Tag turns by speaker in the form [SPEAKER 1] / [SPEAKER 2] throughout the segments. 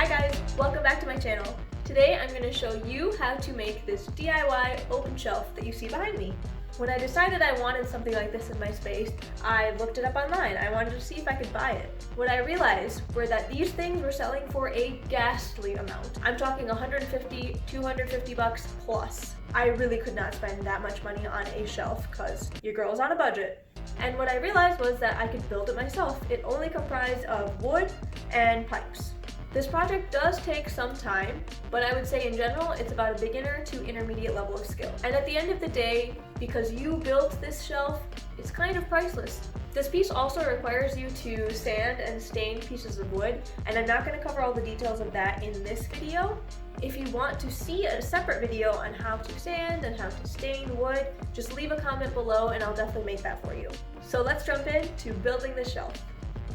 [SPEAKER 1] Hi guys, welcome back to my channel. Today I'm going to show you how to make this DIY open shelf that you see behind me. When I decided I wanted something like this in my space, I looked it up online. I wanted to see if I could buy it. What I realized were that these things were selling for a ghastly amount. I'm talking 150, 250 bucks plus. I really could not spend that much money on a shelf because your girl's on a budget. And what I realized was that I could build it myself. It only comprised of wood and pipes. This project does take some time, but I would say in general, it's about a beginner to intermediate level of skill. And at the end of the day, because you built this shelf, it's kind of priceless. This piece also requires you to sand and stain pieces of wood, and I'm not going to cover all the details of that in this video. If you want to see a separate video on how to sand and how to stain wood, just leave a comment below and I'll definitely make that for you. So let's jump into building the shelf.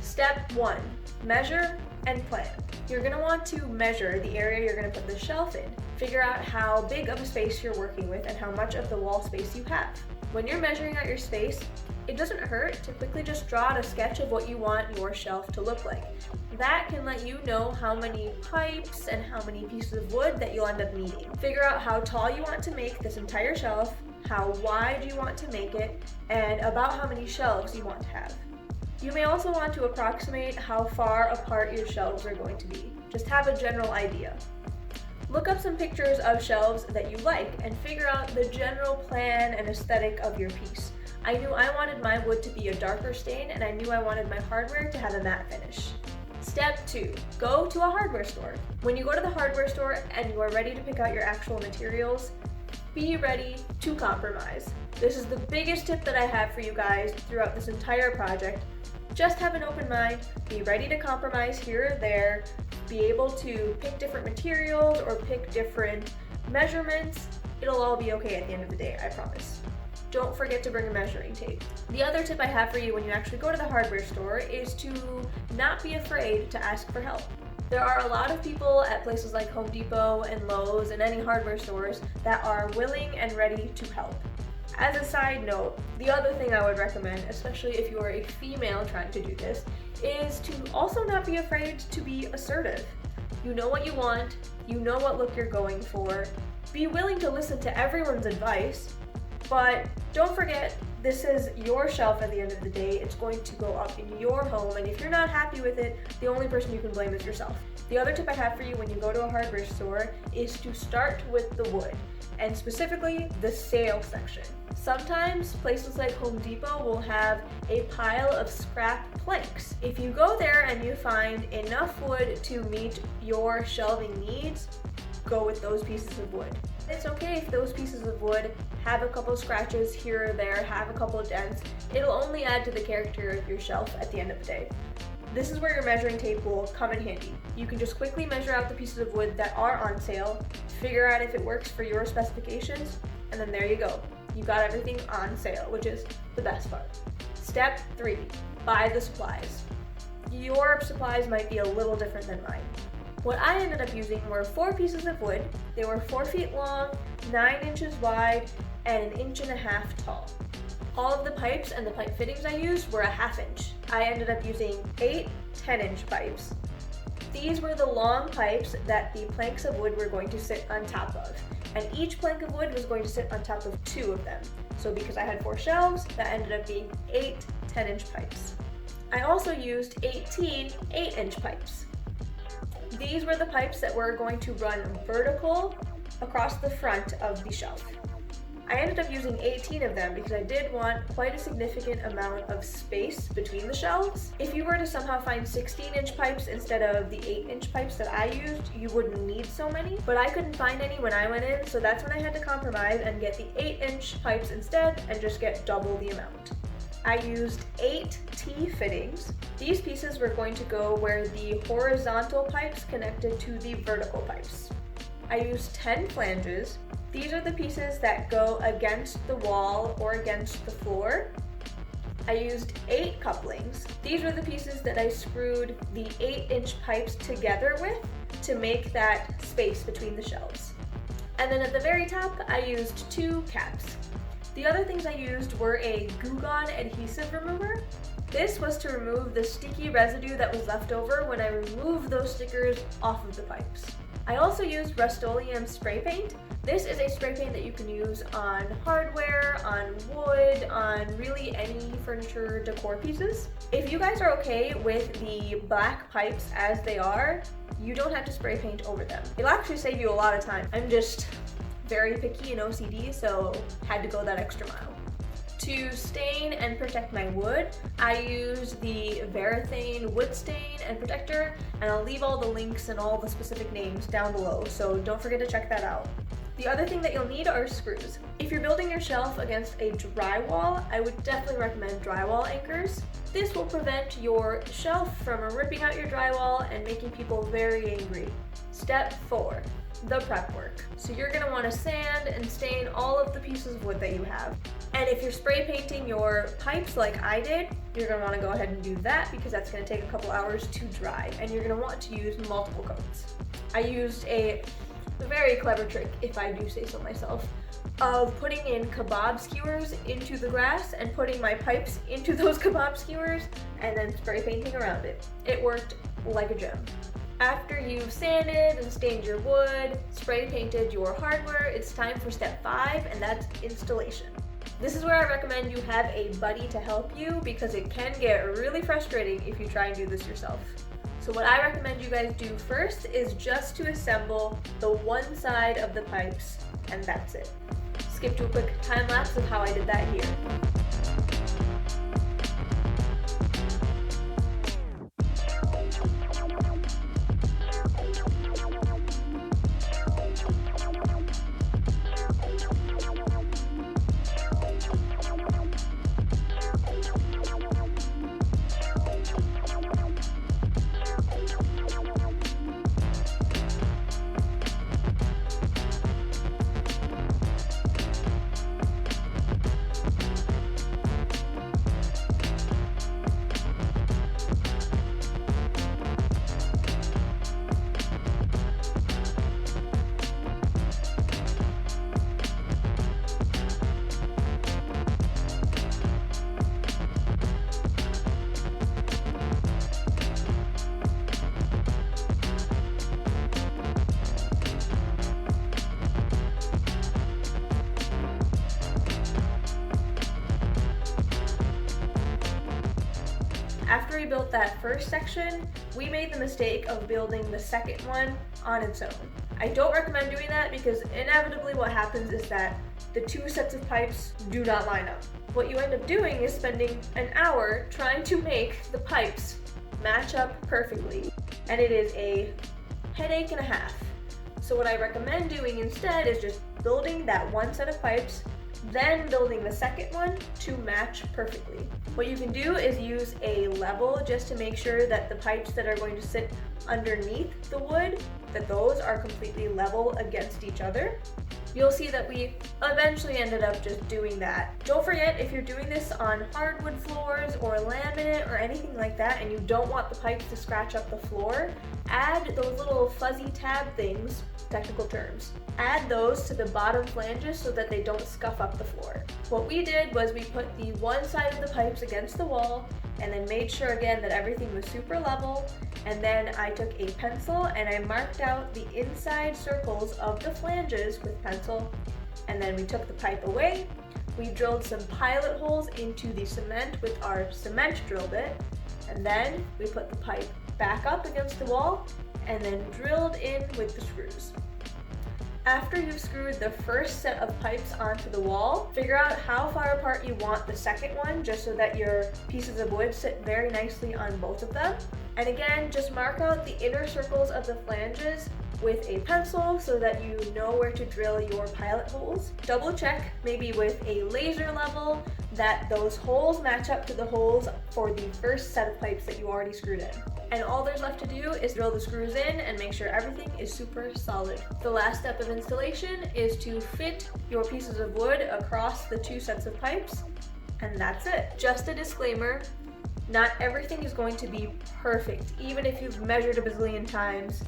[SPEAKER 1] Step 1, measure and plan. You're going to want to measure the area you're going to put the shelf in. Figure out how big of a space you're working with and how much of the wall space you have. When you're measuring out your space, it doesn't hurt to quickly just draw out a sketch of what you want your shelf to look like. That can let you know how many pipes and how many pieces of wood that you'll end up needing. Figure out how tall you want to make this entire shelf, how wide you want to make it, and about how many shelves you want to have. You may also want to approximate how far apart your shelves are going to be. Just have a general idea. Look up some pictures of shelves that you like and figure out the general plan and aesthetic of your piece. I knew I wanted my wood to be a darker stain, and I knew I wanted my hardware to have a matte finish. Step 2, go to a hardware store. When you go to the hardware store and you are ready to pick out your actual materials, be ready to compromise. This is the biggest tip that I have for you guys throughout this entire project. Just have an open mind, be ready to compromise here or there, be able to pick different materials or pick different measurements. It'll all be okay at the end of the day, I promise. Don't forget to bring a measuring tape. The other tip I have for you when you actually go to the hardware store is to not be afraid to ask for help. There are a lot of people at places like Home Depot and Lowe's and any hardware stores that are willing and ready to help. As a side note, the other thing I would recommend, especially if you are a female trying to do this, is to also not be afraid to be assertive. You know what you want, you know what look you're going for, be willing to listen to everyone's advice, but don't forget, this is your shelf at the end of the day. It's going to go up in your home, and if you're not happy with it, the only person you can blame is yourself. The other tip I have for you when you go to a hardware store is to start with the wood, and specifically the sale section. Sometimes places like Home Depot will have a pile of scrap planks. If you go there and you find enough wood to meet your shelving needs, go with those pieces of wood. It's okay if those pieces of wood have a couple scratches here or there, have a couple dents. It'll only add to the character of your shelf at the end of the day. This is where your measuring tape will come in handy. You can just quickly measure out the pieces of wood that are on sale, figure out if it works for your specifications, and then there you go. You got everything on sale, which is the best part. Step 3, buy the supplies. Your supplies might be a little different than mine. What I ended up using were 4 pieces of wood. They were 4 feet long, 9 inches wide, and 1.5 inches tall. All of the pipes and the pipe fittings I used were a 1/2 inch. I ended up using 8 10-inch pipes. These were the long pipes that the planks of wood were going to sit on top of, and each plank of wood was going to sit on top of 2 of them. So because I had 4 shelves, that ended up being 8 10-inch pipes. I also used 18 8-inch pipes. These were the pipes that were going to run vertical across the front of the shelf. I ended up using 18 of them because I did want quite a significant amount of space between the shelves. If you were to somehow find 16-inch pipes instead of the 8-inch pipes that I used, you wouldn't need so many, but I couldn't find any when I went in, so that's when I had to compromise and get the 8-inch pipes instead and just get double the amount. I used 8 T-fittings. These pieces were going to go where the horizontal pipes connected to the vertical pipes. I used 10 flanges. These are the pieces that go against the wall or against the floor. I used 8 couplings. These were the pieces that I screwed the 8-inch pipes together with to make that space between the shelves. And then at the very top, I used 2 caps. The other things I used were a Goo Gone adhesive remover. This was to remove the sticky residue that was left over when I removed those stickers off of the pipes. I also used Rust-Oleum spray paint. This is a spray paint that you can use on hardware, on wood, on really any furniture decor pieces. If you guys are okay with the black pipes as they are, you don't have to spray paint over them. It'll actually save you a lot of time. I'm just very picky and OCD, so had to go that extra mile. To stain and protect my wood, I use the Varathane wood stain and protector, and I'll leave all the links and all the specific names down below, so don't forget to check that out. The other thing that you'll need are screws. If you're building your shelf against a drywall, I would definitely recommend drywall anchors. This will prevent your shelf from ripping out your drywall and making people very angry. Step 4. The prep work. So you're going to want to sand and stain all of the pieces of wood that you have. And if you're spray painting your pipes like I did, you're going to want to go ahead and do that because that's going to take a couple hours to dry, and you're going to want to use multiple coats. I used a very clever trick, if I do say so myself, of putting in kebab skewers into the grass and putting my pipes into those kebab skewers and then spray painting around it. It worked like a gem. After you've sanded and stained your wood, spray painted your hardware, it's time for step 5, and that's installation. This is where I recommend you have a buddy to help you because it can get really frustrating if you try and do this yourself. So what I recommend you guys do first is just to assemble the one side of the pipes, and that's it. Skip to a quick time lapse of how I did that here. After we built that first section, we made the mistake of building the second one on its own. I don't recommend doing that because inevitably what happens is that the two sets of pipes do not line up. What you end up doing is spending an hour trying to make the pipes match up perfectly, and it is a headache and a half. So what I recommend doing instead is just building that one set of pipes, then building the second one to match perfectly. What you can do is use a level just to make sure that the pipes that are going to sit underneath the wood, that those are completely level against each other. You'll see that we eventually ended up just doing that. Don't forget, if you're doing this on hardwood floors or laminate or anything like that and you don't want the pipes to scratch up the floor, add those little fuzzy tab things, technical terms. Add those to the bottom flanges so that they don't scuff up the floor. What we did was we put the one side of the pipes against the wall and then made sure again that everything was super level, and then I took a pencil and I marked out the inside circles of the flanges with pencil, and then we took the pipe away. We drilled some pilot holes into the cement with our cement drill bit, and then we put the pipe back up against the wall and then drilled in with the screws. After you've screwed the first set of pipes onto the wall, figure out how far apart you want the second one just so that your pieces of wood sit very nicely on both of them. And again, just mark out the inner circles of the flanges with a pencil so that you know where to drill your pilot holes. Double check, maybe with a laser level, that those holes match up to the holes for the first set of pipes that you already screwed in. And all there's left to do is drill the screws in and make sure everything is super solid. The last step of installation is to fit your pieces of wood across the two sets of pipes, and that's it. Just a disclaimer, Not everything is going to be perfect, even if you've measured a bazillion times.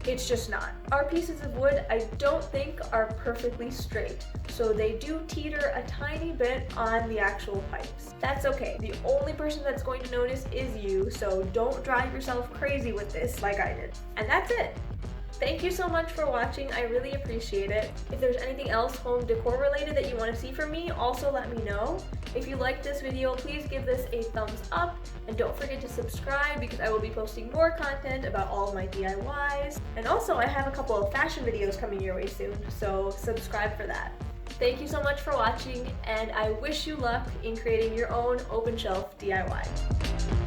[SPEAKER 1] It's just not. Our pieces of wood, I don't think, are perfectly straight, so they do teeter a tiny bit on the actual pipes. That's okay. The only person that's going to notice is you, so don't drive yourself crazy with this like I did. And that's it. Thank you so much for watching, I really appreciate it. If there's anything else home decor related that you want to see from me, also let me know. If you liked this video, please give this a thumbs up, and don't forget to subscribe because I will be posting more content about all of my DIYs. And also, I have a couple of fashion videos coming your way soon, so subscribe for that. Thank you so much for watching, and I wish you luck in creating your own open shelf DIY.